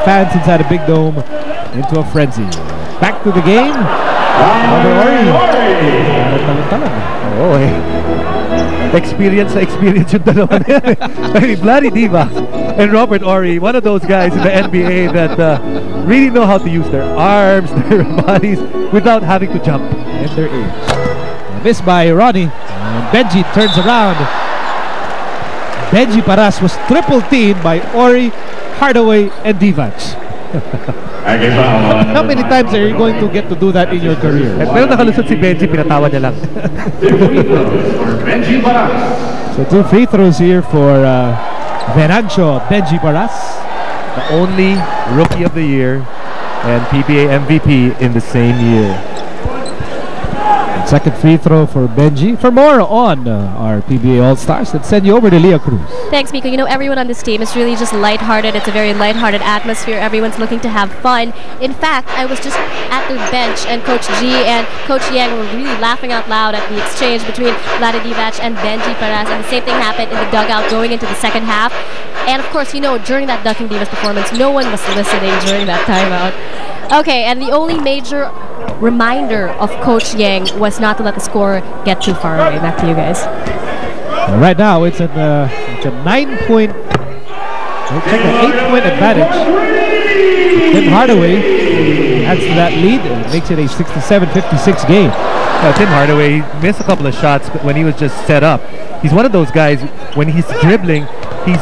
fans inside a big dome into a frenzy. Back to the game. Over Ori. Oh, experience yung dalawa na yan. I mean, Vladi Divac and Robert Ori, one of those guys in the NBA that really know how to use their arms, their bodies, without having to jump. And their age. Missed by Ronnie. And Benji turns around. Benji Paras was triple teamed by Ori, Hardaway, and Divac. How many times are you going to get to do that in your career? Pero nakalusot si Benji, pinatawa niya lang. So 2 free throws here for Venancio Benji Paras. The only Rookie of the Year and PBA MVP in the same year. And second free throw for Benji. For more on our PBA All-Stars, let's send you over to Leah Cruz. Thanks, Miko. You know, everyone on this team is really just lighthearted. It's a very lighthearted atmosphere. Everyone's looking to have fun. In fact, I was just at the bench, and Coach G and Coach Yang were really laughing out loud at the exchange between Vladi Divac and Benji Paras, and the same thing happened in the dugout going into the second half. And of course, you know, during that Ducking Divas performance, no one was listening during that timeout. Okay, and the only major reminder of Coach Yang was not to let the score get too far away. Back to you guys. Right now, it's a 9-point, check an 8-point advantage. Tim Hardaway adds to that lead and makes it a 67-56 game. Tim Hardaway missed a couple of shots when he was just set up. He's one of those guys, when he's dribbling, his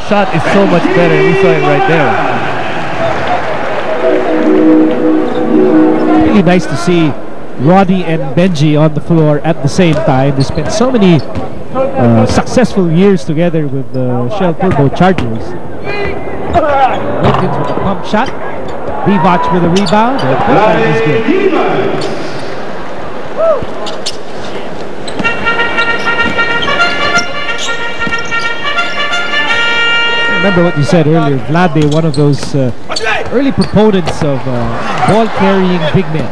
shot is so much better. We saw it right there. Really nice to see Roddy and Benji on the floor at the same time. They spent so many successful years together with the Shell Turbo Chargers. Wilkins with a pump shot. Divac with a rebound. That is good. Remember what you said earlier, Vlade, one of those early proponents of ball-carrying big men.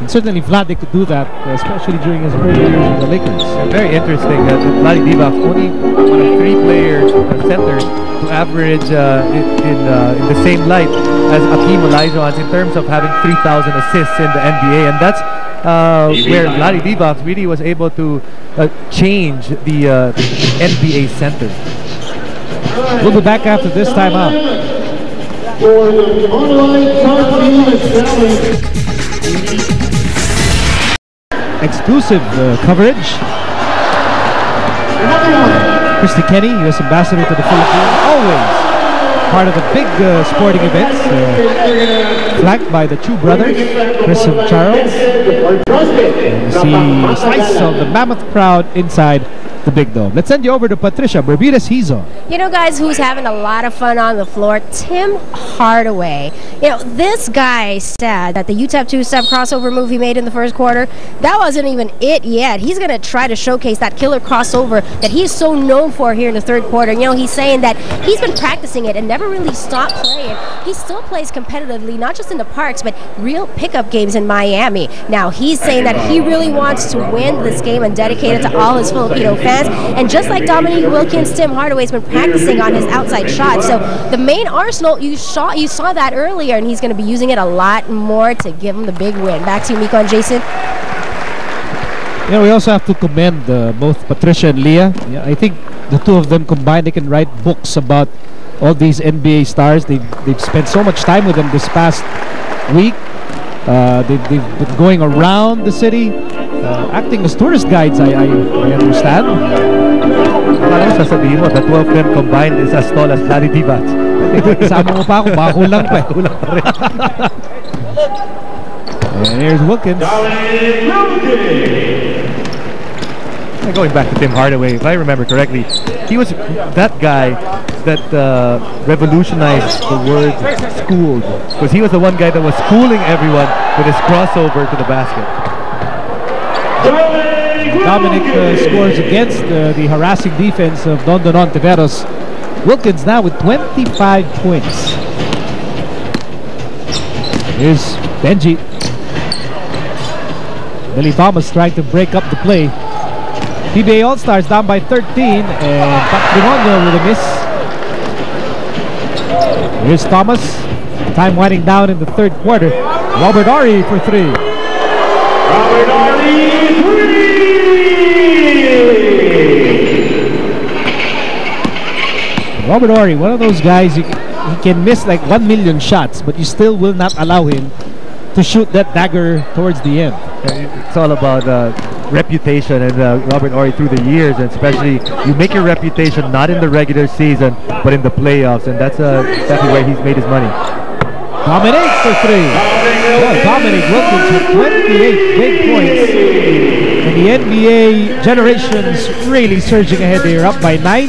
And certainly Vlade could do that, especially during his early years with the Lakers. Very interesting. Vlade Divac, only one of 3 players, centers, to average in the same light as Akeem Olajuwon in terms of having 3,000 assists in the NBA. And that's where Vlade Divac really was able to change the NBA center. We'll be back after this timeout. Exclusive coverage. Christy Kenny, U.S. Ambassador to the Philippines, always part of the big sporting events, flanked by the Chu brothers, Chris and Charles. And you see a slice of the mammoth crowd inside the big dome. Let's send you over to Patricia Berbides-Hizo. You know, guys, who's having a lot of fun on the floor? Tim Hardaway. You know, this guy said that the UTEP two-step crossover move he made in the first quarter, that wasn't even it yet. He's going to try to showcase that killer crossover that he's so known for here in the third quarter. You know, he's saying that he's been practicing it and never really stopped playing. He still plays competitively, not just in the parks, but real pickup games in Miami. Now, he's saying that he really wants to win this game and dedicate it to all his Filipino fans. And just like Dominique Wilkins, Tim Hardaway's been practicing on his outside shot. So the main arsenal, you saw that earlier, and he's going to be using it a lot more to give him the big win. Back to you, Miko and Jason. You know, we also have to commend both Patricia and Leah. Yeah, I think the two of them combined, they can write books about all these NBA stars. They've spent so much time with them this past week. They've been going around the city, acting as tourist guides, I understand. Alam mo, sasabihin mo, the 2 of them combined is as tall as Vlade Divac. Kasama mo pa ako, bako lang pa. And here's Wilkins. Going back to Tim Hardaway, if I remember correctly, he was that guy that revolutionized the word schooled, because he was the one guy that was schooling everyone with his crossover to the basket. Dominic scores against the harassing defense of Dondonon Tiveros. Wilkins now with 25 points. Here's Benji. Billy Thomas trying to break up the play. PBA All-Stars down by 13, and Patrimonio with a miss. Here's Thomas. Time winding down in the third quarter. Robert Ory for three. Robert Ory, Robert Ory, one of those guys, he can miss like 1 million shots, but you still will not allow him to shoot that dagger towards the end. It's all about reputation, and Robert Ory through the years, and especially you make your reputation not in the regular season but in the playoffs, and that's exactly where he's made his money. Dominic for three. Well, Dominic Wilkins with 28 big points. And the NBA generation's really surging ahead. They're up by 9.